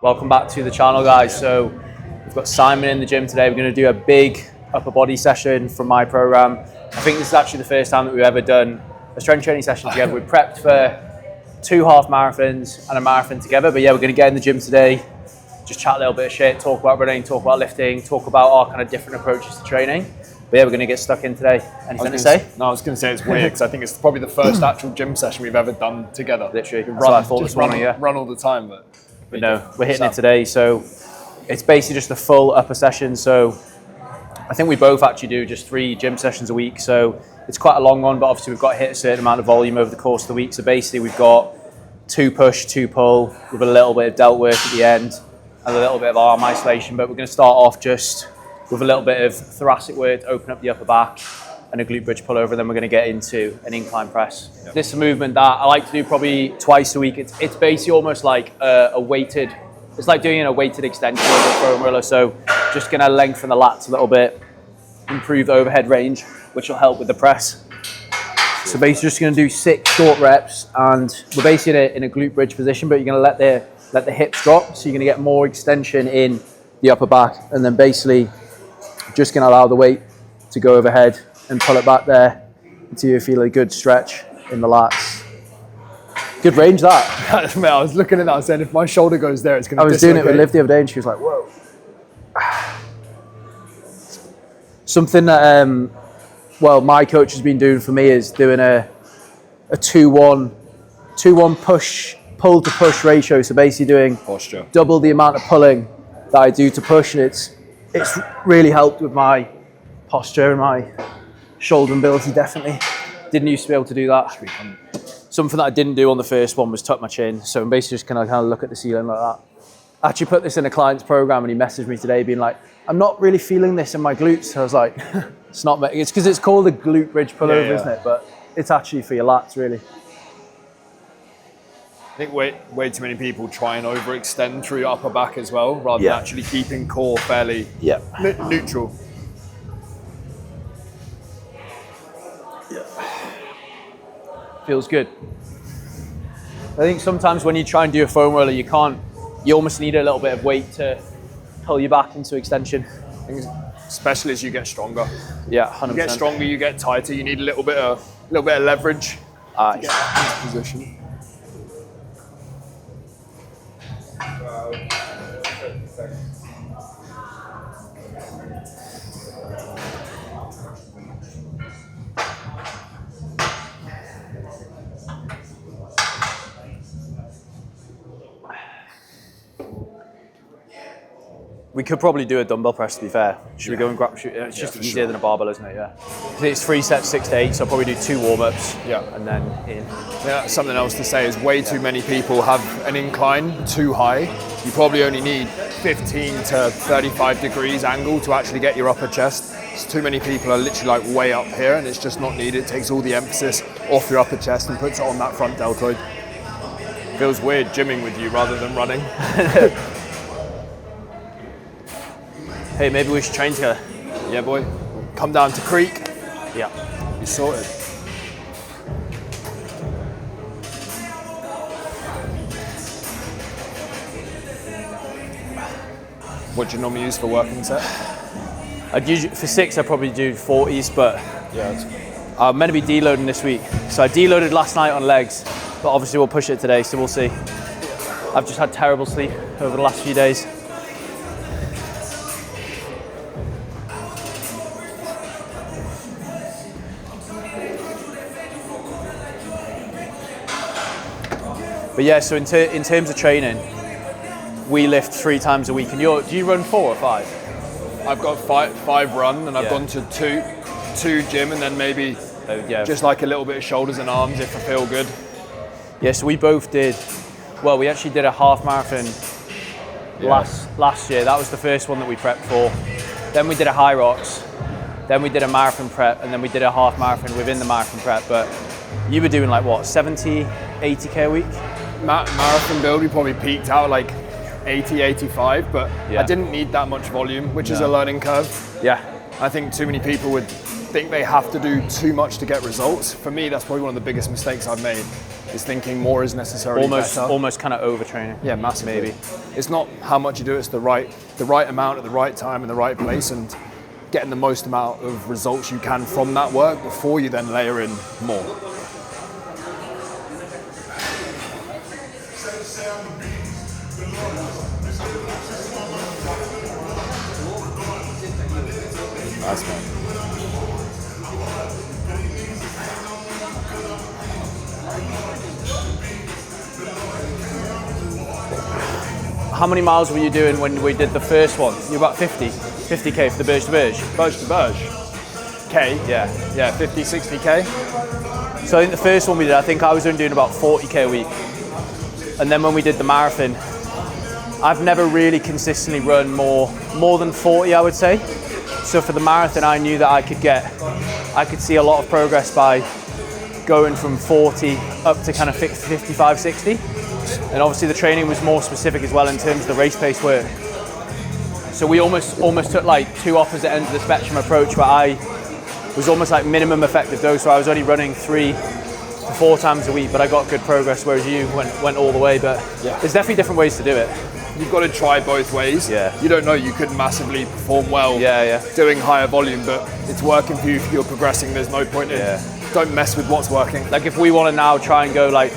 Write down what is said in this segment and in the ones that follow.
Welcome back to the channel, guys. So we've got Simon in the gym today. We're going to do a big upper body session from my program. I think this is actually the first time that we've ever done a strength training session together. We prepped for 2 half marathons and a marathon together, but yeah, we're going to get in the gym today, just chat a little bit of shit, talk about running, talk about lifting, talk about our kind of different approaches to training. But yeah, we're going to get stuck in today. Anything to say? No, I was going to say it's weird because I think it's probably the first actual gym session we've ever done together. Literally, that's what I thought this morning, yeah. Run all the time, but no, we're hitting it today. So it's basically just a full upper session. So I think we both actually do just 3 gym sessions a week. So it's quite a long one, but obviously we've got to hit a certain amount of volume over the course of the week. So basically we've got 2 push, 2 pull with a little bit of delt work at the end and a little bit of arm isolation. But we're going to start off just with a little bit of thoracic work to open up the upper back and a glute bridge pull over. Then we're going to get into an incline press. Yep. This is a movement that I like to do probably twice a week. It's basically almost like a weighted, it's like doing a weighted extension of the foam roller. So just going to lengthen the lats a little bit, improve the overhead range, which will help with the press. So basically just going to do 6 short reps, and we're basically in a glute bridge position, but you're going to let the hips drop. So you're going to get more extension in the upper back, and then basically just going to allow the weight to go overhead and pull it back there until you feel a good stretch in the lats. Good range that. Man, I was looking at that and saying, if my shoulder goes there, it's going to I was doing it with Liv the other day and she was like, whoa. Something that, my coach has been doing for me is doing a 2-1 pull to push ratio. So basically doing posture, double the amount of pulling that I do to push, and it's really helped with my posture and my shoulder mobility. Definitely didn't used to be able to do that. Something that I didn't do on the first one was tuck my chin, so I'm basically just kind of look at the ceiling like that. I actually put this in a client's program and he messaged me today being like, I'm not really feeling this in my glutes. I was like, it's because it's called a glute bridge pullover, isn't it? But it's actually for your lats, really. I think way too many people try and overextend through your upper back as well, rather than actually keeping core fairly neutral. Feels good. I think sometimes when you try and do a foam roller, you almost need a little bit of weight to pull you back into extension. Especially as you get stronger. Yeah, 100%. You get stronger, you get tighter, you need a little bit of leverage to get into position. We could probably do a dumbbell press, to be fair. Should we go and grab? It's just easier than a barbell, isn't it? Yeah. It's 3 sets, 6 to 8, so I'll probably do 2 warm-ups. Yeah. And then in. Yeah, something else to say is way too many people have an incline too high. You probably only need 15 to 35 degrees angle to actually get your upper chest. So too many people are literally like way up here, and it's just not needed. It takes all the emphasis off your upper chest and puts it on that front deltoid. Feels weird gymming with you rather than running. Hey, maybe we should train together. Yeah, boy. Come down to Creek. Yeah. You're sorted. What do you normally use for working set? For 6, I'd probably do 40s, but I'm meant to be deloading this week. So I deloaded last night on legs, but obviously we'll push it today, so we'll see. I've just had terrible sleep over the last few days. But yeah, so in terms of training, we lift 3 times a week. And do you run 4 or 5? I've got 5 run, and I've gone to 2 gym, and then maybe just like a little bit of shoulders and arms if I feel good. Yeah, so we both did. Well, we actually did a half marathon last year. That was the first one that we prepped for. Then we did a high rocks. Then we did a marathon prep, and then we did a half marathon within the marathon prep. But you were doing like what, 70, 80K a week? Marathon build, we probably peaked out like 80, 85, but I didn't need that much volume, which is a learning curve. Yeah. I think too many people would think they have to do too much to get results. For me, that's probably one of the biggest mistakes I've made. is thinking more is necessarily better. Almost kind of overtraining. Yeah, massively. Maybe. It's not how much you do, it's the right amount at the right time in the right place, and getting the most amount of results you can from that work before you then layer in more. Nice, man. How many miles were you doing when we did the first one? You were about 50k for the Burj to Burj? Burj to Burj. K? Yeah, 50, 60k. So I think the first one we did, I think I was only doing about 40k a week. And then when we did the marathon, I've never really consistently run more than 40, I would say. So for the marathon, I knew that I could see a lot of progress by going from 40 up to kind of 55, 60. And obviously the training was more specific as well in terms of the race pace work. So we almost took like two opposite ends of the spectrum approach, where I was almost like minimum effective dose, so I was only running 3 to 4 times a week, but I got good progress, whereas you went all the way. But there's definitely different ways to do it. You've got to try both ways. Yeah. You don't know, you could massively perform well doing higher volume, but it's working for you. If you're progressing, there's no point in don't mess with what's working. Like if we want to now try and go like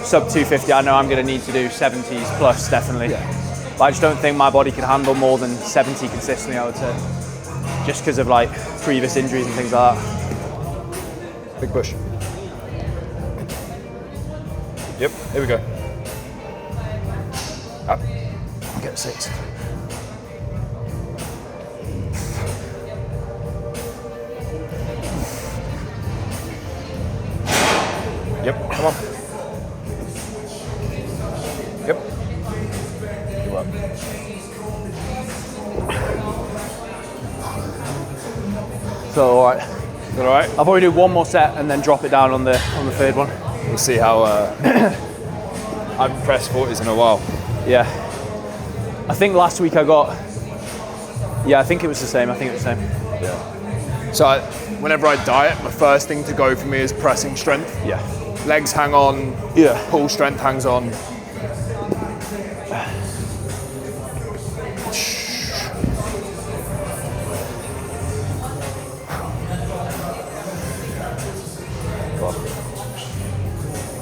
sub 250, I know I'm going to need to do 70s plus, definitely. Yeah. But I just don't think my body can handle more than 70 consistently, I would say. Just because of like previous injuries and things like that. Big push. Yep, here we go. Up. Get 6. Yep, come on. Yep. Good work. So all right. Is that all right? I'll probably do one more set and then drop it down on the third one. We'll see how I've pressed 40s in a while. Yeah. I think last week I got. Yeah, I think it was the same. Yeah. So whenever I diet, the first thing to go for me is pressing strength. Yeah. Legs hang on. Yeah. Pull strength hangs on.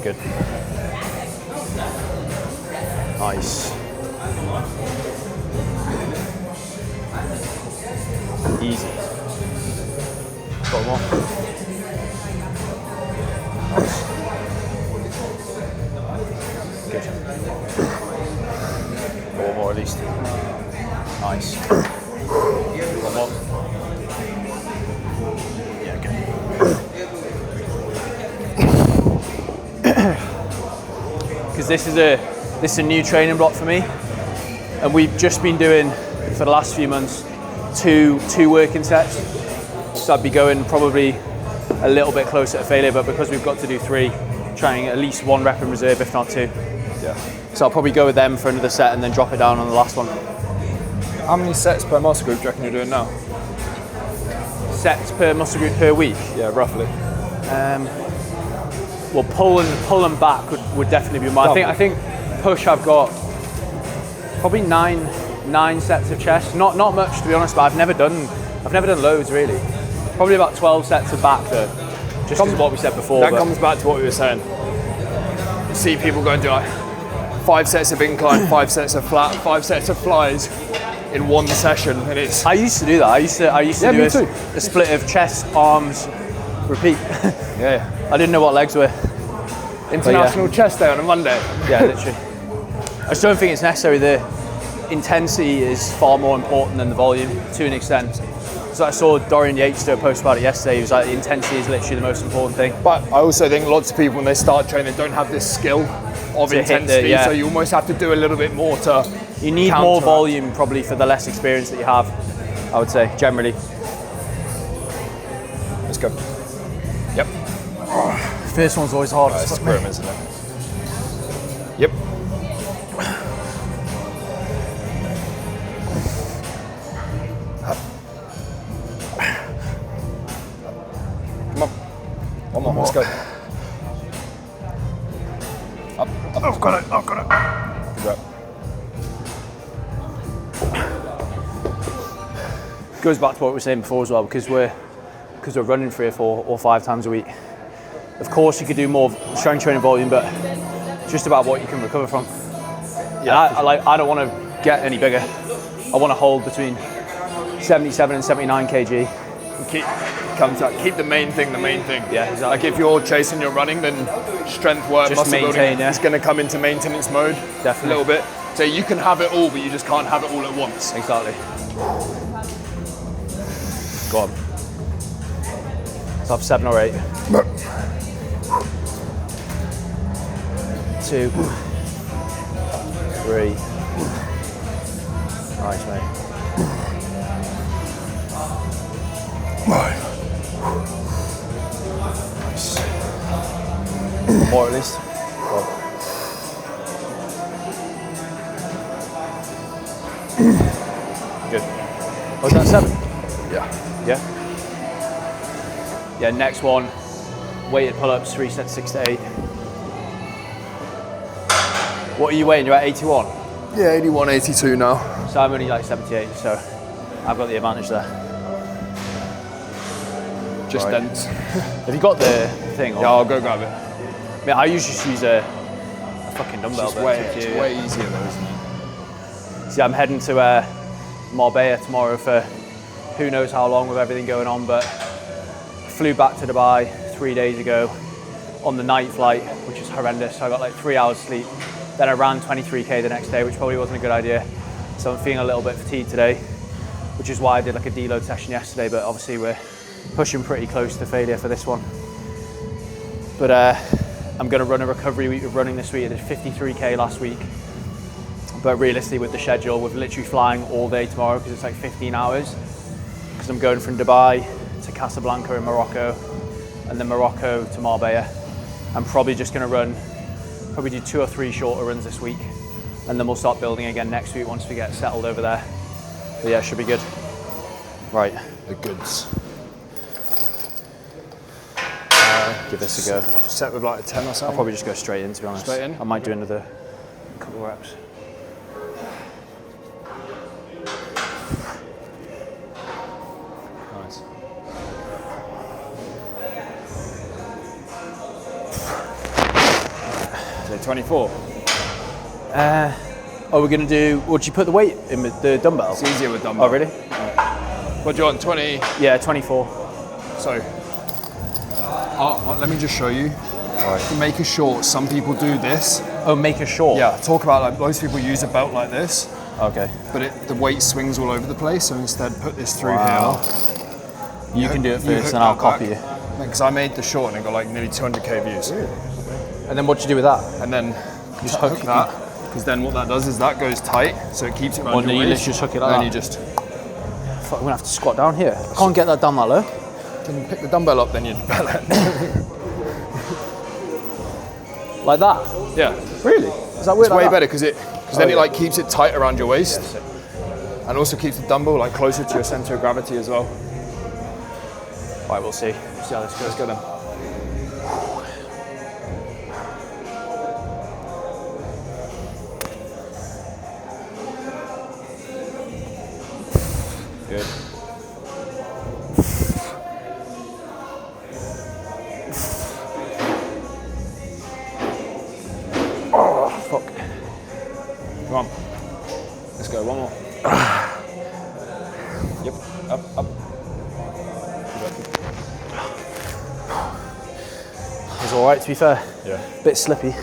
Good. Nice. Easy. Got more. Nice. Good. One more at least. Nice. One more. Yeah, good. Because this is a new training block for me, and we've just been doing for the last few months two working sets. So I'd be going probably a little bit closer to failure, but because we've got to do 3, trying at least 1 rep in reserve, if not 2. Yeah. So I'll probably go with them for another set and then drop it down on the last one. How many sets per muscle group do you reckon you're doing now? Sets per muscle group per week? Yeah, roughly. Well, pull and back would definitely be mine. I think push I've got probably 9 sets of chest. Not much, to be honest, but I've never done loads really. Probably about 12 sets of back though. Just because of what we said before. That comes back to what we were saying. You see people go and do like 5 sets of incline, 5 sets of flat, 5 sets of flies in one session, and it's. I used to do that. I used to do a split of chest, arms, repeat. Yeah. I didn't know what legs were. International Chest Day on a Monday. Yeah, literally. I just don't think it's necessary. The intensity is far more important than the volume to an extent. So I saw Dorian Yates do a post about it yesterday. He was like, the intensity is literally the most important thing. But I also think lots of people, when they start training, they don't have this skill of intensity. So you almost have to do a little bit more to. You need more volume probably for the less experience that you have, I would say, generally. Let's go. Yep. First one's always hard. It's squirm, isn't it? Yep. Come on. One more. Let's go. goes back to what we were saying before as well, because we're running 3 or 4 or 5 times a week. Of course, you could do more strength training volume, but it's just about what you can recover from. Yeah, I don't want to get any bigger. I want to hold between 77 and 79 kg. Keep the main thing the main thing. Yeah, exactly. Like if you're chasing your running, then strength work, just muscle maintain, building is going to come into maintenance mode. Definitely. A little bit. So you can have it all, but you just can't have it all at once. Exactly. Go on. So have 7 or 8. 2, 3. Nice, mate. Nice. More at least. Go on. Good. Was that 7? Yeah. Yeah? Yeah, next one, weighted pull-ups, 3 sets, 6 to 8. What are you weighing? You're at 81? Yeah, 81, 82 now. So I'm only like 78, so I've got the advantage there. Just right. dense. Have you got the thing? Yeah, I'll go grab it. I mean, I usually just use a fucking dumbbell. It's way easier though, isn't it? See, I'm heading to Marbella tomorrow for who knows how long with everything going on, but flew back to Dubai 3 days ago on the night flight, which is horrendous. So I got like 3 hours sleep. Then I ran 23k the next day, which probably wasn't a good idea. So I'm feeling a little bit fatigued today, which is why I did like a deload session yesterday, but obviously we're pushing pretty close to failure for this one. But I'm gonna run a recovery week of running this week. I did 53k last week. But realistically with the schedule, we're literally flying all day tomorrow because it's like 15 hours. Because I'm going from Dubai to Casablanca in Morocco, and then Morocco to Marbella. I'm probably just gonna probably do 2 or 3 shorter runs this week, and then we'll start building again next week once we get settled over there. But yeah, should be good. Right. The goods. Give this a go. Set with like a 10 or something? I'll probably just go straight in, to be honest. Straight in? I might do another couple reps. Nice. So 24. We're gonna do. Would you put the weight in with the dumbbell? It's easier with dumbbell. Oh, really? What do you want? 20? Yeah, 24. So, let me just show you. Right. To make a short, some people do this. Oh, make a short. Yeah, talk about like most people use a belt like this, Okay. but the weight swings all over the place. So instead, put this through Wow. here. You can do it You first, hook and I'll that copy back. you. Because I made the short and it got like nearly 200k views. And then what do you do with that? And then You just hook hook that. Because then what that does is that goes tight, so it keeps it around And then your you waist. literally just hook it like and then that. you just Fuck, I'm gonna have to squat down here. I can't get that down that low. can pick the dumbbell up, then you bell it. Like that. Yeah. Really? Is that weird? It's like way that? better because then yeah. it like keeps it tight around your waist, and also keeps the dumbbell like closer to your center of gravity as well. Right, we'll see. We'll see how this goes. Let's go then. Good. Oh, fuck. Come on. Let's go. One more. Yep. Up. It was alright, to be fair. Yeah. Bit slippy.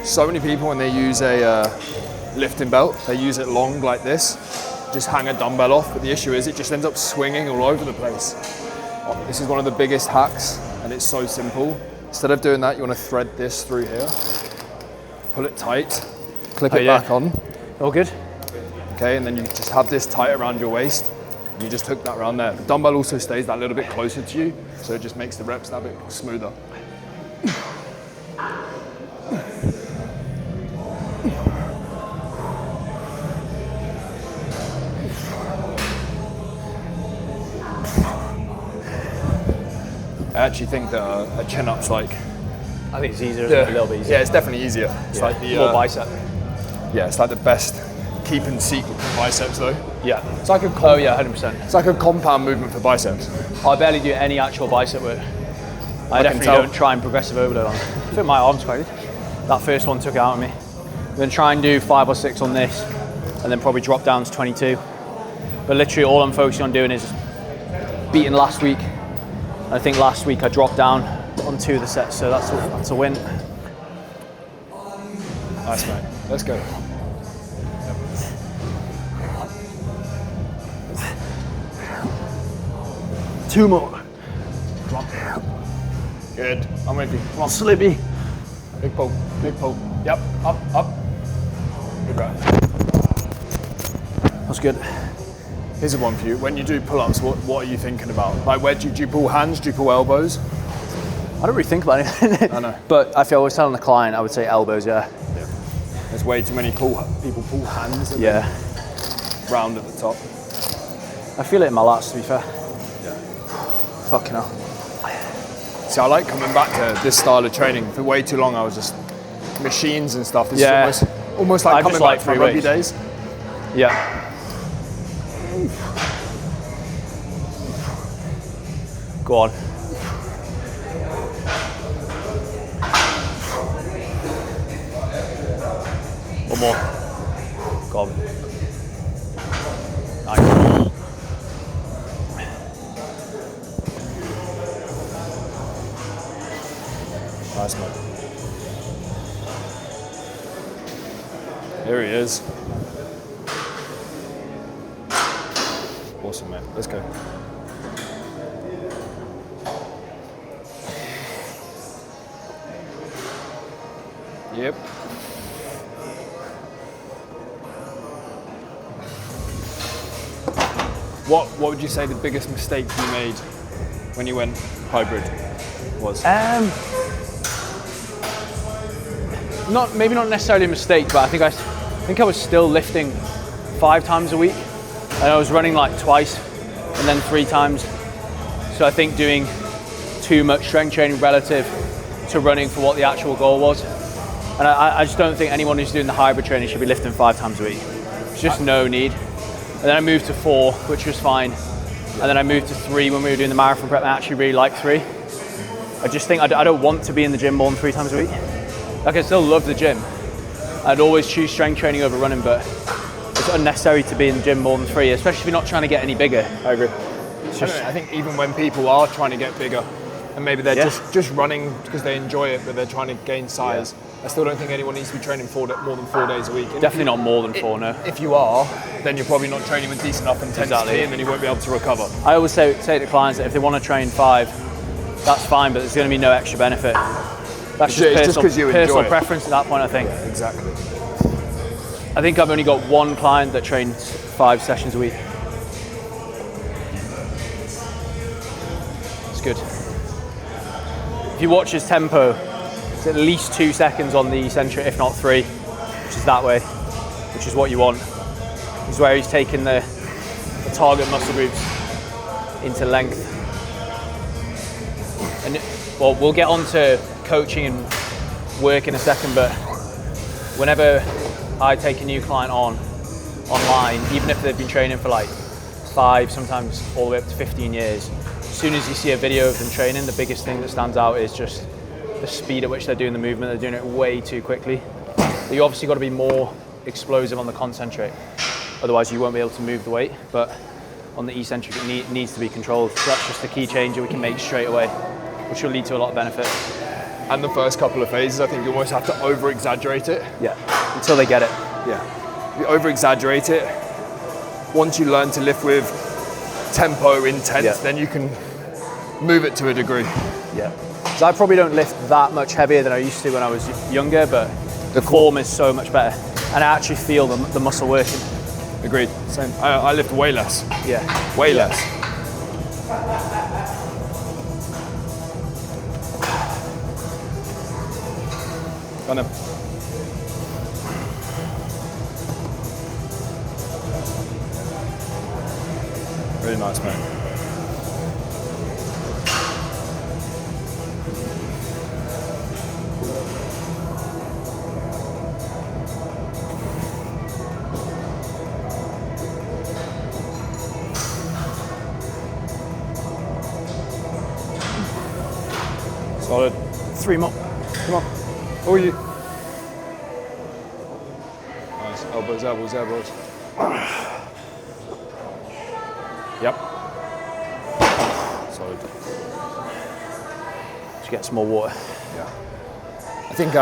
So many people when they use a lifting belt, they use it long like this. Just hang a dumbbell off, but the issue is it just ends up swinging all over the place. This is one of the biggest hacks, and it's so simple. Instead of doing that, you want to thread this through here, pull it tight, clip it back on. All good? Okay, and then you just have this tight around your waist. You just hook that around there. The dumbbell also stays that little bit closer to you, so it just makes the reps that bit smoother. I actually think that a chin-up's like... I think it's easier, isn't it? A little bit easier. Yeah, it's definitely easier. It's like the... more bicep. Yeah, it's like the best keep in seat with the biceps though. Yeah. It's like a 100%. It's like a compound movement for biceps. I barely do any actual bicep work. I definitely don't try and progressive overload on it. I think my arm's quite good. That first one took it out of me. I'm going to try and do 5 or 6 on this, and then probably drop down to 22. But literally all I'm focusing on doing is beating last week. I think last week I dropped down on 2 of the sets, so that's a win. Nice, mate. Let's go. Two more. Come on. Good. I'm with you. Come on. Slippy. Big pull. Big pull. Yep. Up. Up. Good go. That's good. Here's a one for you. When you do pull-ups, what are you thinking about? Like, where do you pull hands? Do you pull elbows? I don't really think about it. I know. But I feel always telling the client, I would say elbows, yeah. There's way too many people pull hands. And yeah. Round at the top. I feel it in my lats, to be fair. Yeah. Fucking hell. See, I like coming back to this style of training. For way too long, I was just machines and stuff. This is almost like coming back to my rugby days. Yeah. Go on. One more. Go on. Nice. Nice, man. There he is. Awesome, man. Let's go. Yep. What would you say the biggest mistake you made when you went hybrid was? Maybe not necessarily a mistake, but I think I was still lifting 5 times a week, and I was running like twice and then 3 times. So I think doing too much strength training relative to running for what the actual goal was. And I just don't think anyone who's doing the hybrid training should be lifting 5 times a week. There's just no need. And then I moved to 4, which was fine. And then I moved to 3 when we were doing the marathon prep, and I actually really like 3. I just think I don't want to be in the gym more than 3 times a week. Like, I still love the gym. I'd always choose strength training over running, but it's unnecessary to be in the gym more than 3, especially if you're not trying to get any bigger. I agree. I think even when people are trying to get bigger, and maybe they're just running because they enjoy it, but they're trying to gain size, I still don't think anyone needs to be training more than 4 days a week. And definitely not more than 4, no. If you are, then you're probably not training with decent enough intensity, and then you won't be able to recover. I always say to clients that if they want to train 5, that's fine, but there's going to be no extra benefit. That's just personal preference at that point, I think. Yeah, exactly. I think I've only got 1 client that trains 5 sessions a week. It's good. If you watch his tempo, it's at least 2 seconds on the eccentric, if not 3, which is that way, which is what you want. This is where he's taking the target muscle groups into length. And well, we'll get on to coaching and work in a second, but whenever I take a new client online, even if they've been training for like 5, sometimes all the way up to 15 years, as soon as you see a video of them training, the biggest thing that stands out is just the speed at which they're doing the movement. They're doing it way too quickly. So you obviously got to be more explosive on the concentric, otherwise you won't be able to move the weight, but on the eccentric it needs to be controlled. So that's just the key change that we can make straight away, which will lead to a lot of benefit. And the first couple of phases, I think you almost have to over-exaggerate it. Yeah, until they get it. Yeah, you over-exaggerate it. Once you learn to lift with tempo, intent, then you can move it to a degree. Yeah, so I probably don't lift that much heavier than I used to when I was younger, but the form is so much better, and I actually feel the muscle working. Agreed, same. I lift way less. Yeah. Way less. Done him. Really nice, man. Solid. 3 more. Come on. Oh, you. Nice. Elbows, elbows, elbows. Yep. Solid. Just get some more water. Yeah. I think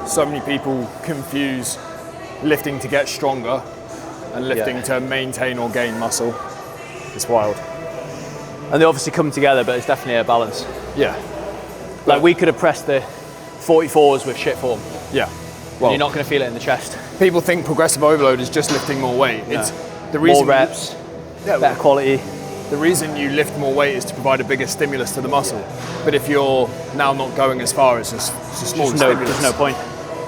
so many people confuse lifting to get stronger and lifting to maintain or gain muscle. It's wild. And they obviously come together, but it's definitely a balance. Yeah. Like we could have pressed the 44s with shit form. Yeah. Well, you're not going to feel it in the chest. People think progressive overload is just lifting more weight. No. It's the reason more reps, better quality. The reason you lift more weight is to provide a bigger stimulus to the muscle. But if you're now not going as far, it's a small stimulus. There's no point.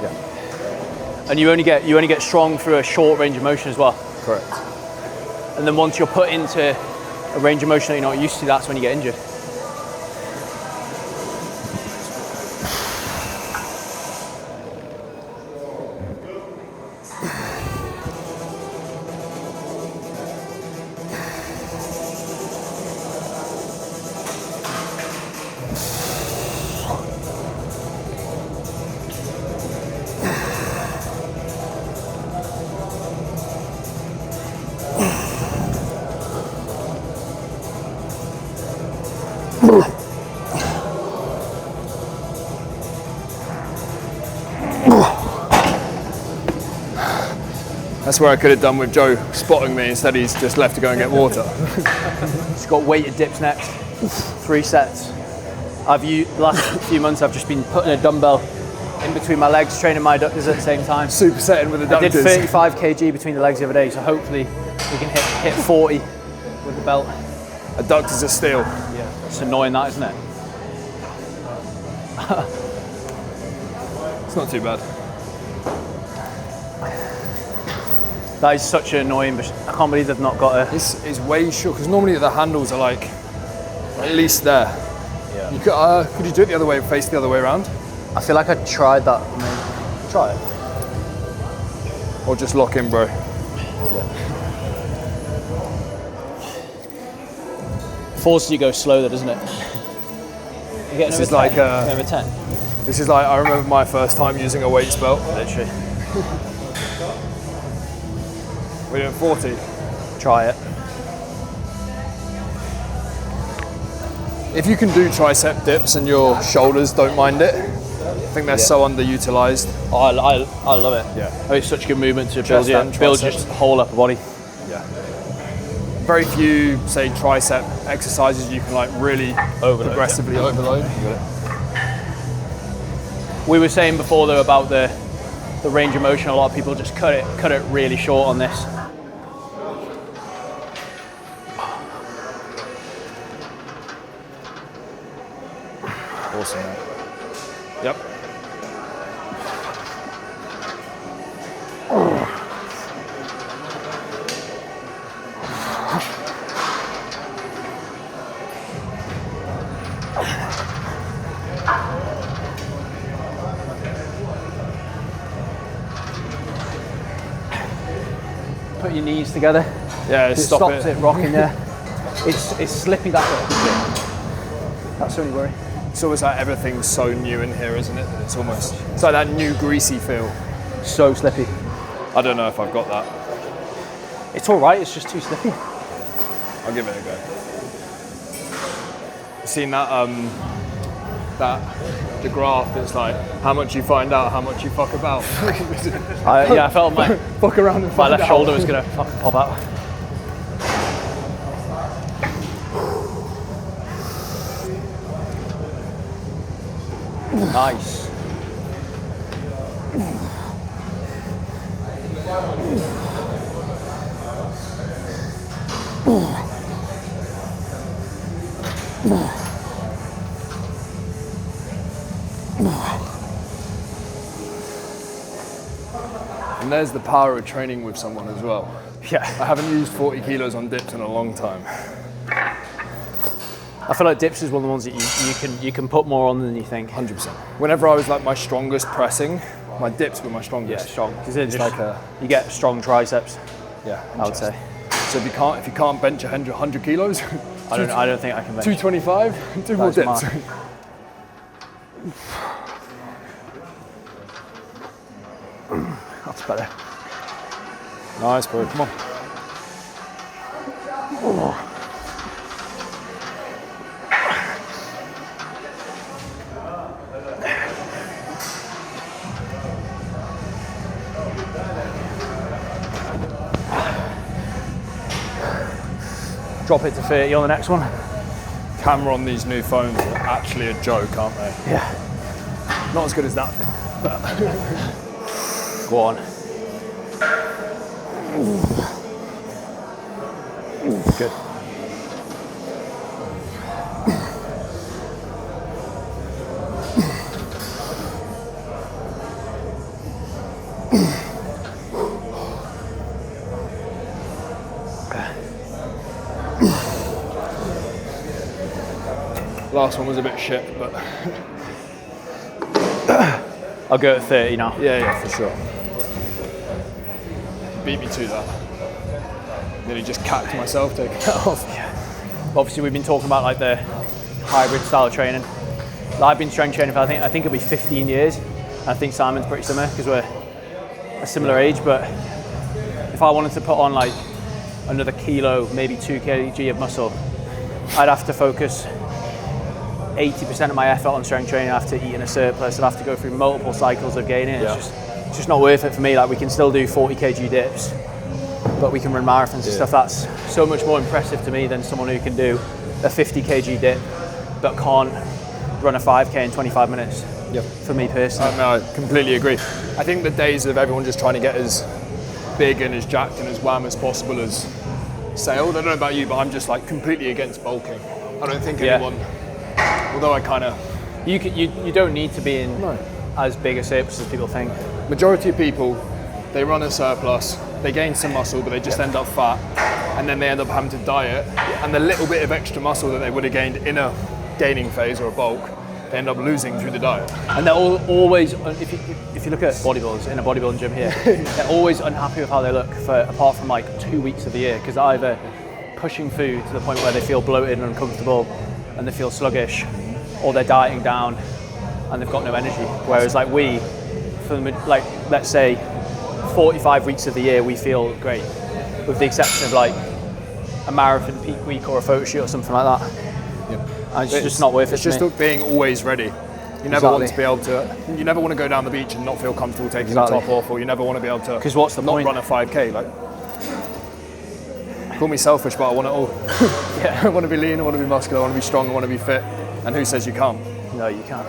Yeah. And you only get strong through a short range of motion as well. Correct. And then once you're put into a range of motion that you're not used to, that's when you get injured. That's where I could have done with Joe spotting me. Instead, he's just left to go and get water. It's got weighted dips next. 3 sets. The last few months I've just been putting a dumbbell in between my legs, training my adductors at the same time. Supersetting with the adductors. I did 35 kg between the legs the other day, so hopefully we can hit 40 with the belt. Adductors are steel. Yeah, it's annoying that, isn't it? It's not too bad. That is such an annoying, but I can't believe they've not got a... It's way short, because normally the handles are like at least there. Yeah. You could you do it the other way, face the other way around? I feel like I tried that. Maybe. Try it. Or just lock in, bro. Forces you go slow though, doesn't it? You get This is like number 10. This is like, I remember my first time using a weights belt. Literally. We're doing 40. Try it. If you can do tricep dips and your shoulders don't mind it, I think they're so underutilized. Oh, I love it. Yeah. Oh, it's such a good movement to Chest and build triceps. your whole upper body. Yeah. Very few, say, tricep exercises you can like really progressively overload. We were saying before though about the range of motion. A lot of people just cut it really short on this. Awesome, man. Yep. Put your knees together. Yeah, It stops it rocking there. It's slippy that way. That's the only worry. It's almost like everything's so new in here, isn't it? It's like that new greasy feel. So slippy. I don't know if I've got that. It's all right. It's just too slippy. I'll give it a go. Seen that the graph that's like how much you find out, how much you fuck about. I felt my fuck around and my find left out. shoulder was gonna fucking pop out. Nice. And there's the power of training with someone as well. Yeah. I haven't used 40 kilos on dips in a long time. I feel like dips is one of the ones that you can put more on than you think. 100%. Whenever I was like my strongest pressing, my dips were my strongest. Yeah, strong. It's like you get strong triceps. Yeah, I would say. So if you can't bench 100 kilos, I don't think I can bench. 225, do more That's dips. mad. That's better. Nice, bro. Come on. Oh. Drop it to 30 on the next one. Camera on these new phones are actually a joke, aren't they? Yeah. Not as good as that thing, but go on. Good. last one was a bit shit, but I'll go at 30 now. yeah, for sure. Beat me to that. Nearly just cacked myself taking it off. Yeah. Obviously, we've been talking about like the hybrid style of training. I've been strength training for I think it'll be 15 years. I think Simon's pretty similar because we're a similar age. But if I wanted to put on like another kilo, maybe 2 kg of muscle, I'd have to focus 80% of my effort on strength training. I'd have to eat in a surplus. I'd have to go through multiple cycles of gaining. Yeah. It's just not worth it for me. Like, we can still do 40 kg dips, but we can run marathons and stuff. That's so much more impressive to me than someone who can do a 50 kg dip but can't run a 5k in 25 minutes. Yep. For me personally. No, I completely agree. I think the days of everyone just trying to get as big and as jacked and as wham as possible as sailed. I don't know about you, but I'm just like completely against bulking. I don't think anyone, although I kind of... You don't need to be in as big a surplus as people think. Majority of people, they run a surplus, they gain some muscle, but they just end up fat, and then they end up having to diet, and the little bit of extra muscle that they would have gained in a gaining phase or a bulk, they end up losing through the diet. And they're always, if you look at bodybuilders in a bodybuilding gym here, they're always unhappy with how they look for apart from like 2 weeks of the year, because either pushing food to the point where they feel bloated and uncomfortable and they feel sluggish, or they're dieting down and they've got no energy. Whereas like we, for like let's say 45 weeks of the year, we feel great, with the exception of like a marathon peak week or a photo shoot or something like that. And it's just not worth it. It's just being always ready. You never want to be able to. You never want to go down the beach and not feel comfortable taking the top off, or you never want to be able to. Because what's the point? Not run a 5k. Like, call me selfish, but I want it all. I want to be lean. I want to be muscular. I want to be strong. I want to be fit. And who says you can't? No, you can't.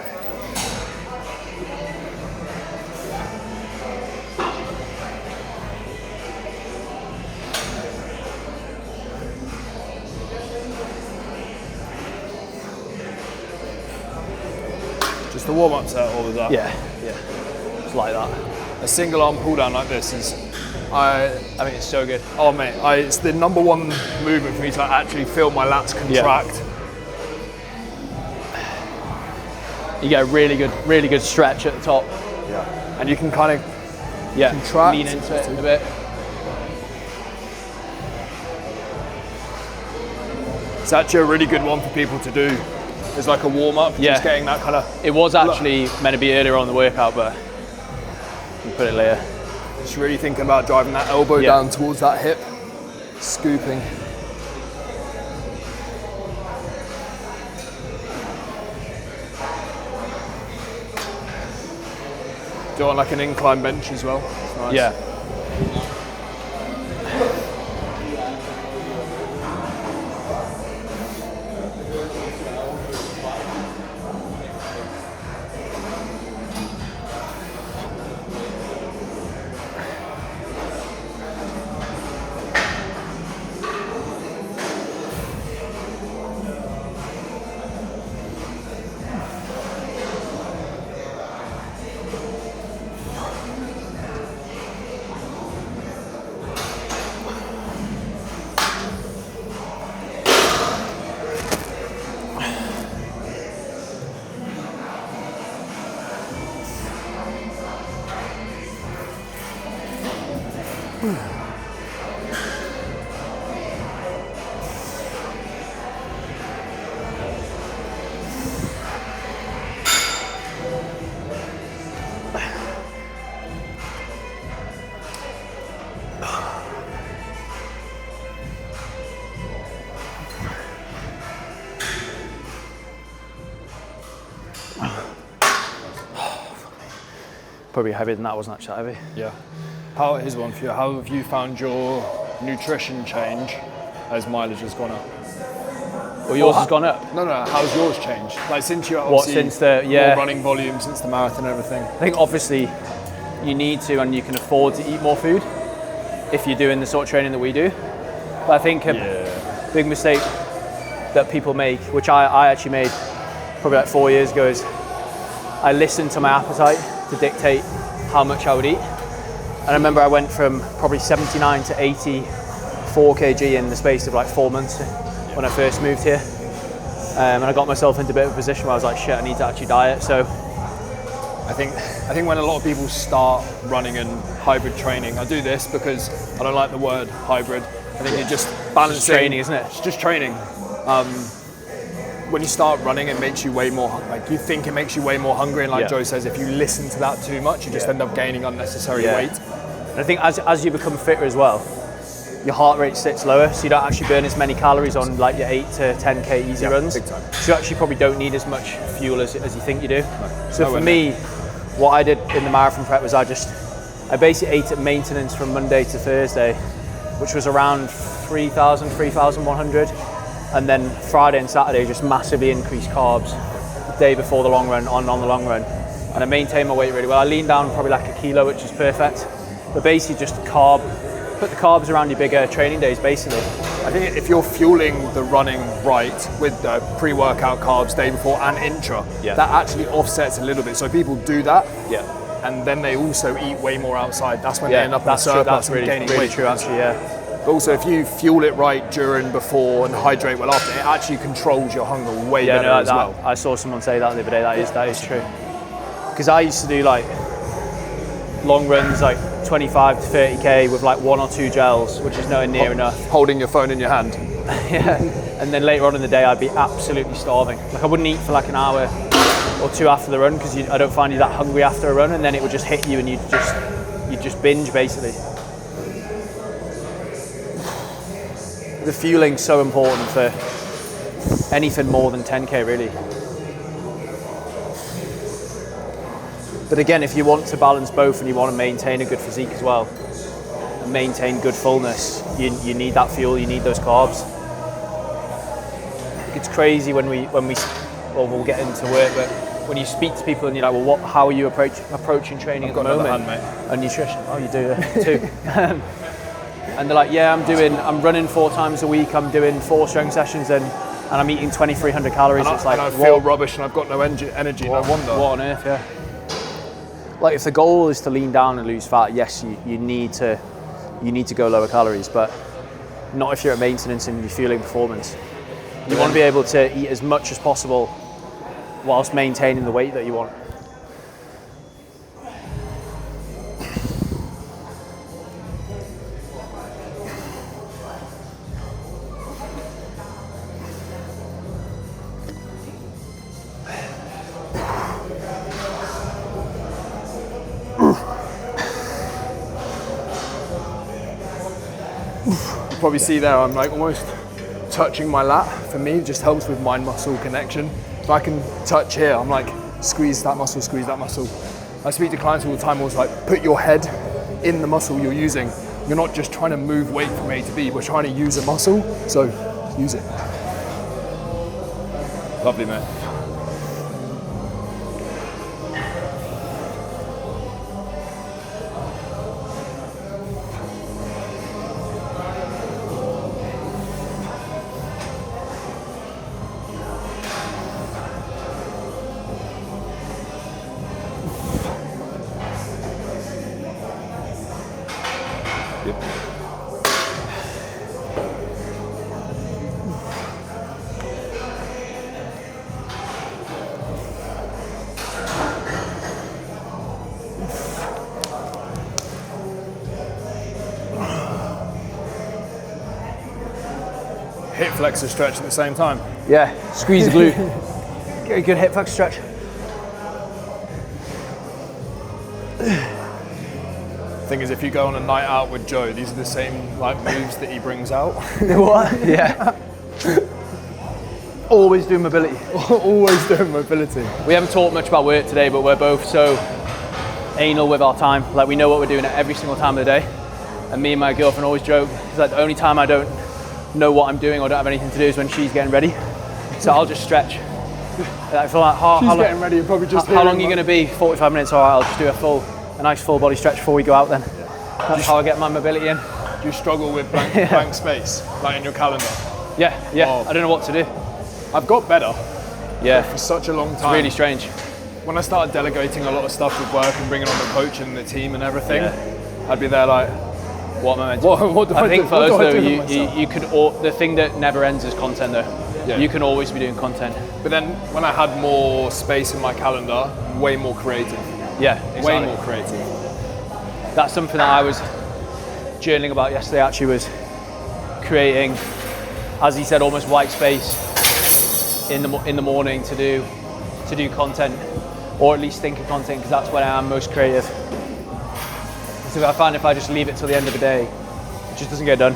Just the warm-up set, all of that. Yeah. It's like that. A single arm pull down like this is, I mean, it's so good. Oh mate, it's the number one movement for me to like, actually feel my lats contract. You get a really good stretch at the top. Yeah. And you can kind of contract, lean into it a bit. It's actually a really good one for people to do. It's like a warm up, just getting that kind of... It was actually meant to be earlier on in the workout, but we put it later. Just really thinking about driving that elbow down towards that hip, scooping. Do it on like an incline bench as well. It's nice. Yeah. Probably heavier than that. Wasn't actually that heavy. Yeah. Here's one for you. How have you found your nutrition change as mileage has gone up? Well, yours has gone up. No. How's yours changed? Like since you're since the more running volume, since the marathon and everything? I think obviously you need to, and you can afford to eat more food if you're doing the sort of training that we do. But I think a big mistake that people make, which I actually made probably like 4 years ago, is I listened to my appetite to dictate how much I would eat. And I remember I went from probably 79 to 84 kg in the space of like 4 months when I first moved here. And I got myself into a bit of a position where I was like, shit, I need to actually diet. So I think when a lot of people start running and hybrid training, I do this because I don't like the word hybrid. I think you're just balancing. It's training, isn't it? It's just training. When you start running, it makes you way more, like you think it makes you way more hungry. And like Joe says, if you listen to that too much, you just end up gaining unnecessary weight. And I think as you become fitter as well, your heart rate sits lower, so you don't actually burn as many calories on like your 8 to 10k easy runs. Big time. So you actually probably don't need as much fuel as you think you do. No. So for me, what I did in the marathon prep was I basically ate at maintenance from Monday to Thursday, which was around 3,100. And then Friday and Saturday just massively increased carbs the day before the long run, on the long run. And I maintained my weight really well. I leaned down probably like a kilo, which is perfect. But basically just put the carbs around your bigger training days, basically. I think if you're fueling the running right with the pre-workout carbs day before and intra, that actually offsets a little bit. So people do that, and then they also eat way more outside. That's when they end up in surplus and gaining weight. That's really true, actually, But also, if you fuel it right during, before, and hydrate well after, it actually controls your hunger way better as well. I saw someone say that the other day. That is true. Because I used to do like long runs, like 25 to 30k with like 1 or 2 gels, which is nowhere near enough. Holding your phone in your hand. And then later on in the day, I'd be absolutely starving. Like I wouldn't eat for like an hour or 2 after the run because I don't find you that hungry after a run, and then it would just hit you and you'd just binge basically. The fueling's so important for anything more than 10k really. But again, if you want to balance both and you want to maintain a good physique as well, and maintain good fullness, you need that fuel, you need those carbs. It's crazy when we'll get into work, but when you speak to people and you're like, well, how are you approaching training at the moment? And nutrition, oh, you do too. And they're like, yeah, I'm running 4 times a week, I'm doing 4 strength sessions and I'm eating 2,300 calories. And I feel rubbish and I've got no energy, no wonder. What on earth, yeah. Like if the goal is to lean down and lose fat, yes, you need to go lower calories, but not if you're at maintenance and you're fueling performance. You want to be able to eat as much as possible whilst maintaining the weight that you want. Probably see there, I'm like almost touching my lat. For me, it just helps with mind muscle connection. If I can touch here, I'm like, squeeze that muscle, squeeze that muscle. I speak to clients all the time, always like, put your head in the muscle you're using. You're not just trying to move weight from A to B, we're trying to use a muscle, so use it. Lovely, mate. Hip flexor stretch at the same time. Yeah, squeeze the glute. Get a good hip flexor stretch. Thing is, if you go on a night out with Joe, these are the same like moves that he brings out. What? Yeah. Always doing mobility. Always doing mobility. We haven't talked much about work today, but we're both so anal with our time. Like, we know what we're doing at every single time of the day. And me and my girlfriend always joke, it's like the only time I don't know what I'm doing or don't have anything to do is when she's getting ready. So I'll just stretch. Like, for like how getting ready, you're probably just how long are you going to be? 45 minutes. All right, I'll just do a nice full body stretch before we go out then. That's how I get my mobility in. Do you struggle with blank space, like in your calendar? Yeah. Oh. I don't know what to do. I've got better. Yeah. For such a long time. It's really strange. When I started delegating a lot of stuff with work and bringing on the coach and the team and everything, I'd be there like, what am I meant to do? What do I think for us though, you could the thing that never ends is content though. Yeah. You can always be doing content. But then when I had more space in my calendar, way more creative. Yeah, exactly. Way more creative. That's something that I was journaling about yesterday. Actually, was creating, as he said, almost white space in the morning to do content, or at least think of content, because that's when I am most creative. So I find if I just leave it till the end of the day, it just doesn't get done.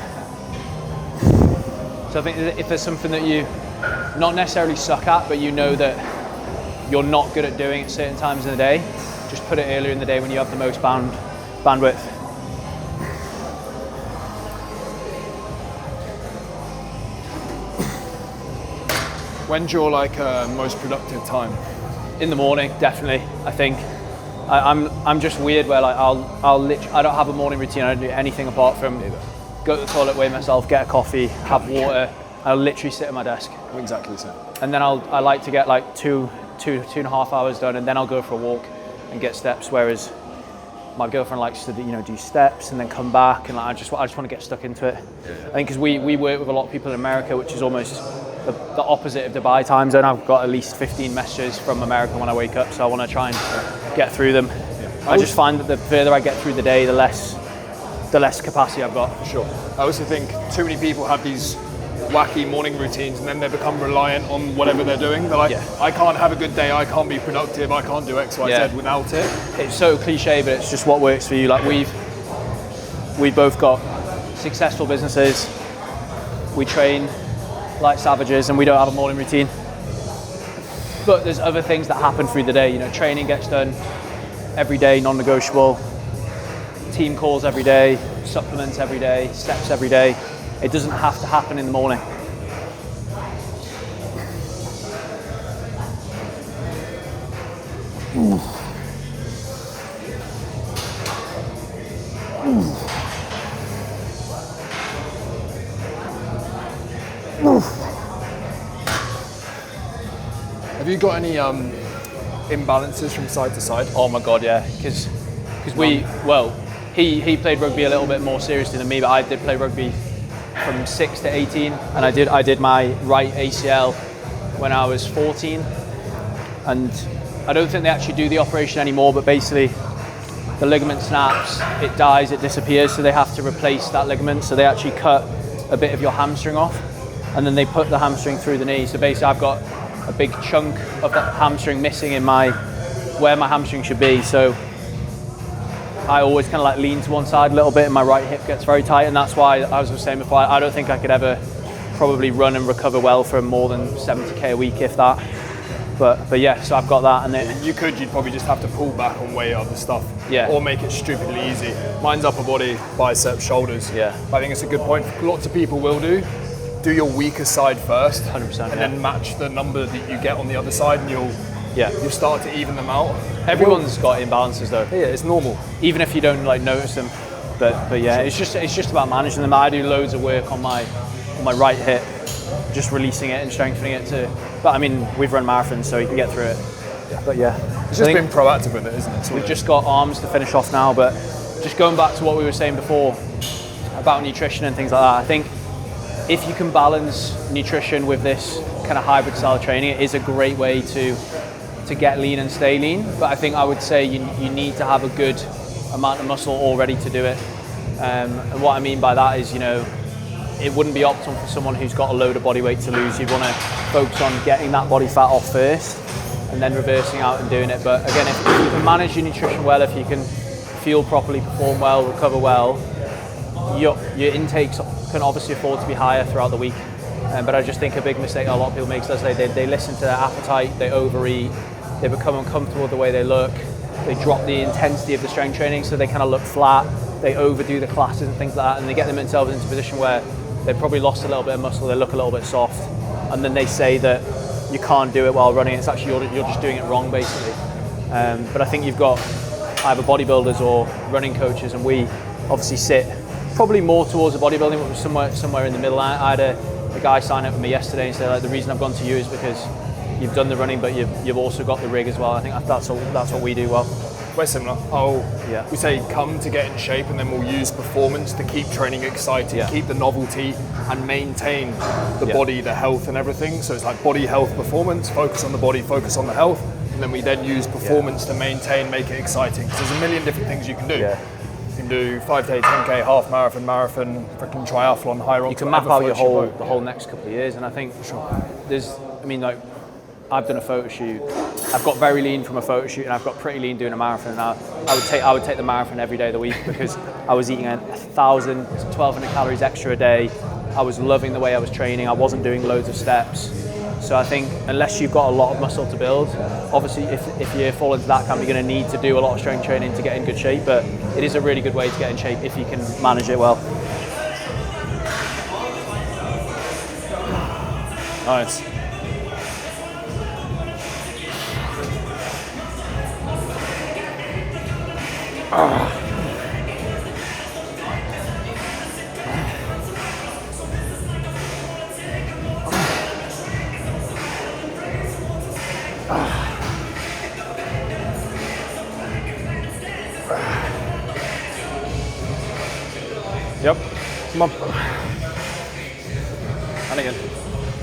So I think if there's something that you not necessarily suck at, but you know that you're not good at doing at certain times in the day, just put it earlier in the day when you have the most bandwidth. When's your most productive time? In the morning, definitely. I think I'm just weird where like I don't have a morning routine. I don't do anything apart from go to the toilet, weigh myself, get a coffee, have water. I'll literally sit at my desk. Exactly the same. And then I like to get like two and a half hours done, and then I'll go for a walk and get steps. Whereas my girlfriend likes to do steps and then come back, and like, I just want to get stuck into it. Yeah. I think because we work with a lot of people in America, which is almost the opposite of Dubai time zone. I've got at least 15 messages from America when I wake up, so I want to try and get through them. Yeah. I just find that the further I get through the day, the less capacity I've got. For sure. I also think too many people have these wacky morning routines and then they become reliant on whatever they're doing. They're like, I can't have a good day, I can't be productive, I can't do X, Y, Z without it. It's so cliche, but it's just what works for you. Like we've both got successful businesses, we train like savages, and we don't have a morning routine. But there's other things that happen through the day. Training gets done every day, non-negotiable. Team calls every day, supplements every day, steps every day. It doesn't have to happen in the morning. Have you got any imbalances from side to side? Oh my God, yeah. Because he played rugby a little bit more seriously than me, but I did play rugby from 6 to 18, and I did my right ACL when I was 14, and I don't think they actually do the operation anymore, but basically the ligament snaps, it dies, it disappears, so they have to replace that ligament. So they actually cut a bit of your hamstring off, and then they put the hamstring through the knee. So basically I've got a big chunk of that hamstring missing in where my hamstring should be. So I always kind of like lean to one side a little bit, and my right hip gets very tight, and that's why, as I was saying before, I don't think I could ever probably run and recover well for more than 70k a week, if that. But yeah, so I've got that, and then you'd probably just have to pull back on weight other stuff, or make it stupidly easy. Mine's upper body, biceps, shoulders. Yeah, I think it's a good point. Lots of people will do your weaker side first, 100%, and then match the number that you get on the other side, and you'll start to even them out. Everyone's got imbalances though. Yeah, it's normal. Even if you don't notice them. But yeah, it's just about managing them. I do loads of work on my right hip, just releasing it and strengthening it too. But I mean, we've run marathons, so you can get through it. Yeah. But yeah, it's just being proactive with it, isn't it? We've just got arms to finish off now, but just going back to what we were saying before about nutrition and things like that, I think if you can balance nutrition with this kind of hybrid style of training, it is a great way to get lean and stay lean. But I think I would say you need to have a good amount of muscle already to do it. And what I mean by that is, it wouldn't be optimal for someone who's got a load of body weight to lose. You'd want to focus on getting that body fat off first and then reversing out and doing it. But again, if you can manage your nutrition well, if you can fuel properly, perform well, recover well, your intakes can obviously afford to be higher throughout the week. But I just think a big mistake a lot of people make is they listen to their appetite, they overeat, they become uncomfortable with the way they look, they drop the intensity of the strength training, so they kind of look flat, they overdo the classes and things like that, and they get themselves into a position where they've probably lost a little bit of muscle, they look a little bit soft, and then they say that you can't do it while running. It's actually you're just doing it wrong, basically. But I think you've got either bodybuilders or running coaches, and we obviously sit probably more towards the bodybuilding, but somewhere in the middle. I had a guy sign up with me yesterday and say, like, the reason I've gone to you is because you've done the running, but you've also got the rig as well. I think that's what we do well. We're similar. We say come to get in shape, and then we'll use performance to keep training exciting, keep the novelty, and maintain the body, the health, and everything. So it's like body, health, performance. Focus on the body, focus on the health, and then we then use performance to maintain, make it exciting. Because there's a million different things you can do. Yeah. You can do 5K, 10K, half marathon, freaking triathlon, high rocks. You can map out the whole next couple of years, and I think I've done a photo shoot. I've got very lean from a photo shoot, and I've got pretty lean doing a marathon. Now I would take the marathon every day of the week because I was eating 1,000 to 1,200 calories extra a day. I was loving the way I was training. I wasn't doing loads of steps. So I think unless you've got a lot of muscle to build, obviously if you fall into that camp, you're going to need to do a lot of strength training to get in good shape. But it is a really good way to get in shape if you can manage it well. Nice. Yep. Come on. And again.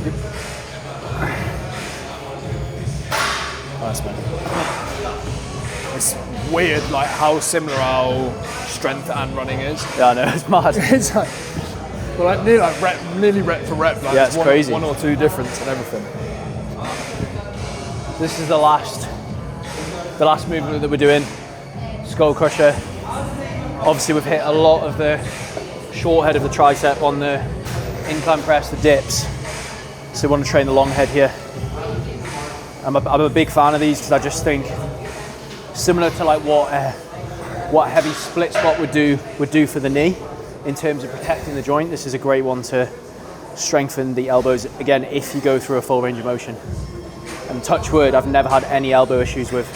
Yep. Nice, man. It's weird, like how similar our strength and running is. Yeah, I know, it's mad. It's like, well, like nearly rep for rep. Like, yeah, it's crazy. One or two difference and everything. This is the last movement that we're doing. Skull crusher. Obviously, we've hit a lot of the short head of the tricep on the incline press, the dips. So we want to train the long head here. I'm a big fan of these because I just think similar to like what a heavy split squat would do for the knee in terms of protecting the joint. This is a great one to strengthen the elbows again if you go through a full range of motion. And touch wood, I've never had any elbow issues with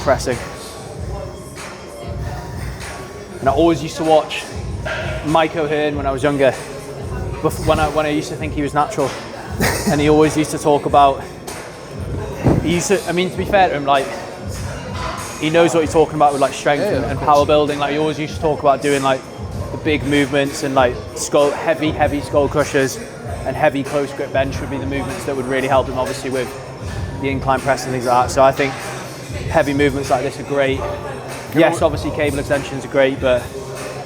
pressing. And I always used to watch Mike O'Hearn when I was younger, when I used to think he was natural, and he always used to talk about. To be fair to him, like he knows what he's talking about with like strength and power building. Like he always used to talk about doing like the big movements and like heavy skull crushers and heavy close grip bench would be the movements that would really help him, obviously with the incline press and things like that. So I think heavy movements like this are great. Yes, obviously cable extensions are great, but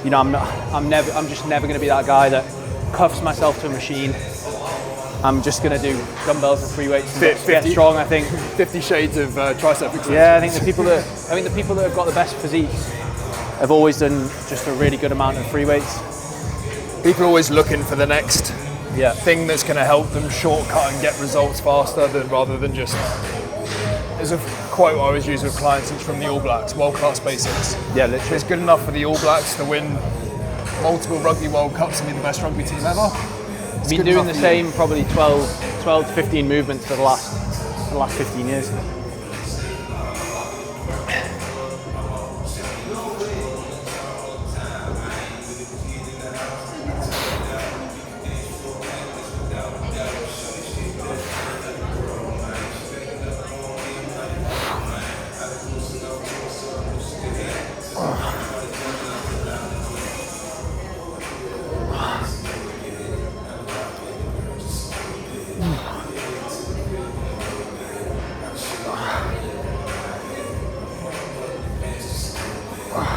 you know, I'm just never going to be that guy that cuffs myself to a machine. I'm just going to do dumbbells and free weights and get strong. I think 50 shades of tricep extension. Yeah, I think the people that have got the best physiques have always done just a really good amount of free weights. People are always looking for the next thing that's going to help them shortcut and get results faster rather than just. There's a quote I always use with clients. It's from the All Blacks: world-class basics. Yeah, literally. It's good enough for the All Blacks to win multiple Rugby World Cups and be the best rugby team ever. I've been doing the same probably 12 to 15 movements for the last 15 years.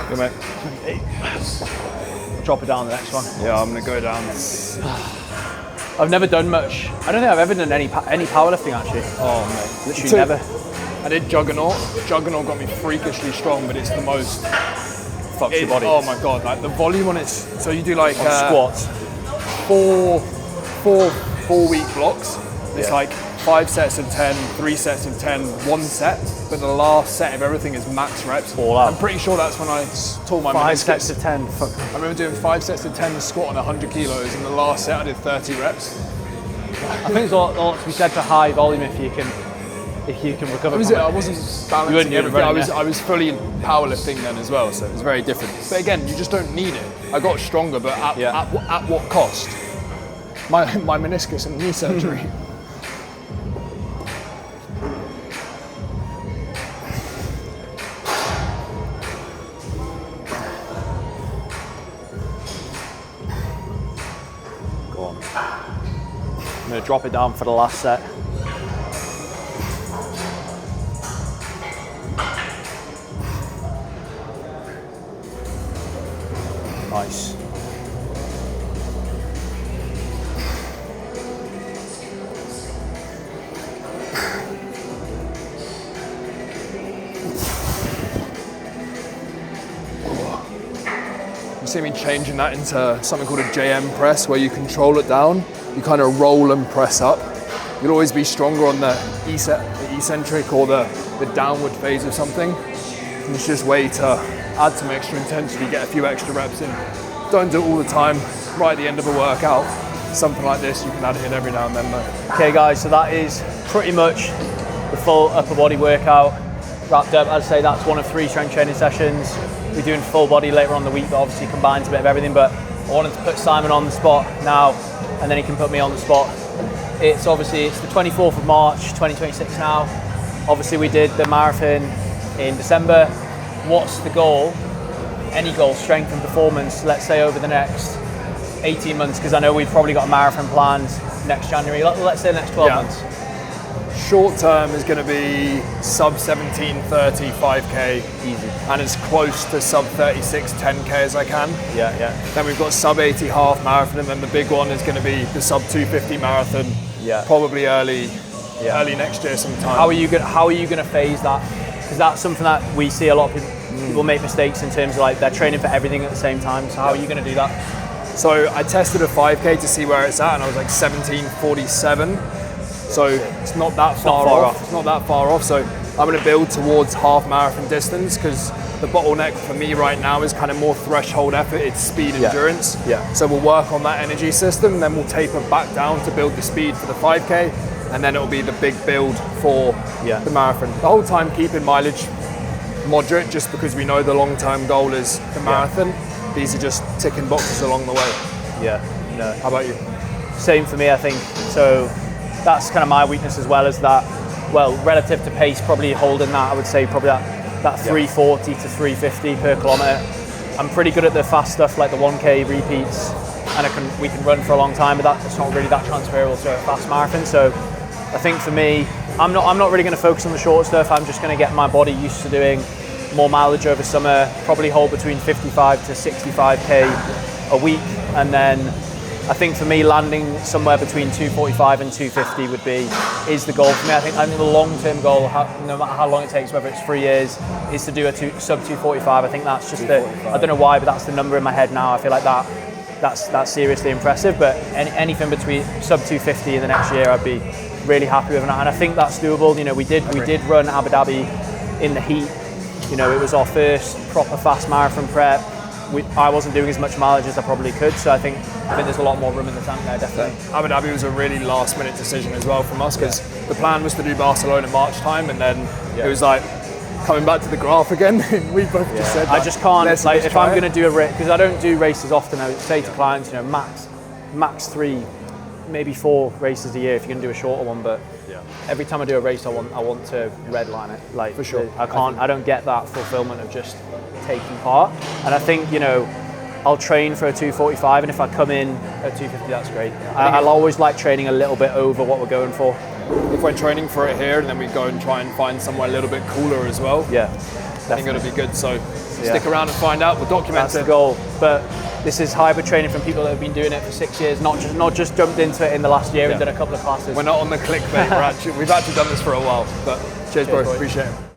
Good, mate. Drop it down the next one. Yeah, I'm gonna go down. I've never done much. I don't think I've ever done any powerlifting actually. Oh mate, literally never. I did Juggernaut. Juggernaut got me freakishly strong, but it's the most. Fucks your body. Oh my god, like the volume on it. So you do like squats. 4 week blocks. It's like 5 sets of 10, 3 sets of 10, 1 set, but the last set of everything is max reps. All out. I'm pretty sure that's when I tore my 5 meniscus. sets of 10. Fuck. I remember doing 5 sets of 10 squat on 100 kilos, and the last set I did 30 reps. I think there's a lot to be said for high volume if you can recover from it. I wasn't balancing everything. Running, I was fully powerlifting then as well, so it was very different. But again, you just don't need it. I got stronger, but at what cost? My meniscus and knee surgery. Go on. I'm going to drop it down for the last set. Nice. You see me changing that into something called a JM press, where you control it down, you kind of roll and press up. You'll always be stronger on the eccentric or the downward phase of something. And it's just a way to add some extra intensity, get a few extra reps in. Don't do it all the time, right at the end of a workout. Something like this, you can add it in every now and then though. Okay guys, so that is pretty much the full upper body workout wrapped up. As I say, that's one of 3 strength training sessions. We're doing full body later on the week, that obviously combines a bit of everything, but I wanted to put Simon on the spot now, and then he can put me on the spot. It's the 24th of March, 2026 now. Obviously we did the marathon in December. What's the goal? Any goal, strength and performance, let's say over the next 18 months, because I know we've probably got a marathon planned next January, let's say the next 12 months. Short term is going to be sub 17:30 5k, Easy. and as close to sub 36 10k as I can. Yeah. Then we've got sub 80 half marathon, and then the big one is going to be the sub 250 marathon. Yeah. Probably early next year sometime. How are you going to phase that? Because that's something that we see a lot of people make mistakes in terms of like they're training for everything at the same time. So how are you going to do that? So I tested a 5k to see where it's at, and I was like 17:47. So it's not that far off. It's not that far off. So I'm going to build towards half marathon distance, because the bottleneck for me right now is kind of more threshold effort. It's speed endurance. So we'll work on that energy system, then we'll taper back down to build the speed for the 5k, and then it'll be the big build for the marathon. The whole time keeping mileage moderate, just because we know the long-term goal is the marathon. These are just ticking boxes along the way. How about you? Same for me, I think. So that's kind of my weakness as well, is that, well, relative to pace, probably holding that, I would say probably that 340 to 350 per kilometre. I'm pretty good at the fast stuff like the 1k repeats, and we can run for a long time, but that's not really that transferable to a fast marathon. So I think for me, I'm not really going to focus on the short stuff. I'm just going to get my body used to doing more mileage over summer, probably hold between 55 to 65k a week, and then I think for me, landing somewhere between 245 and 250 is the goal for me. I think the long-term goal, no matter how long it takes, whether it's 3 years, is to do a sub 245. I think that's just I don't know why, but that's the number in my head now. I feel like that's seriously impressive. But anything between sub 250 in the next year, I'd be really happy with that. And I think that's doable. You know, we did run Abu Dhabi in the heat. You know, it was our first proper fast marathon prep. I wasn't doing as much mileage as I probably could, so I think there's a lot more room in the tank there, definitely. Abu Dhabi was a really last minute decision as well from us, because the plan was to do Barcelona March time, and then it was like coming back to the graph again. We both just said I just can't, like, if I'm going to do a race, because I don't do races often, I would say to clients, you know, max 3, maybe 4 races a year if you're going to do a shorter one, but every time I do a race, I want to redline it. Like, for sure. I don't get that fulfillment of just taking part. And I think, you know, I'll train for a 245, and if I come in at 250, that's great. I'll always like training a little bit over what we're going for. If we're training for it here, and then we go and try and find somewhere a little bit cooler as well, I think it'll be good. So stick around and find out. We'll document That's the goal. But this is hybrid training from people that have been doing it for 6 years, not just jumped into it in the last year and done a couple of classes. We're not on the clickbait. We've actually done this for a while. But cheers bro. Appreciate it.